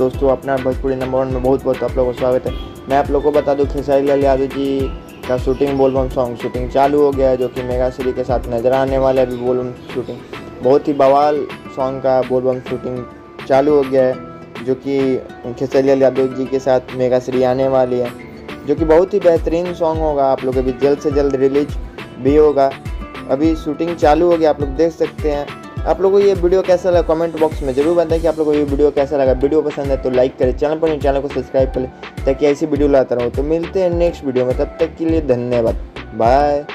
दोस्तों, अपना भोजपुरी नंबर 1 में बहुत बहुत आप लोगों का स्वागत है। मैं आप लोगों को बता दूं, खेसारी लाल यादव जी का शूटिंग बोलबम सॉन्ग शूटिंग चालू हो गया है, जो कि मेगा श्री के साथ नजर आने वाला है। अभी बोलबम शूटिंग बहुत ही बवाल सॉन्ग का बोलबम शूटिंग चालू हो गया है, जो कि खेसारी लाल यादव जी के साथ मेगा श्री आने वाली है, जो कि बहुत ही बेहतरीन सॉन्ग होगा। आप लोग अभी जल्द से जल्द रिलीज भी होगा। अभी शूटिंग चालू हो गया, आप लोग देख सकते हैं। आप लोगों को ये वीडियो कैसा लगा कमेंट बॉक्स में जरूर बताएं कि आप लोगों को ये वीडियो कैसा लगा। वीडियो पसंद है तो लाइक करें, चैनल पर नहीं चैनल को सब्सक्राइब करें ताकि ऐसी वीडियो लाता रहूं। तो मिलते हैं नेक्स्ट वीडियो में, तब तक के लिए धन्यवाद, बाय।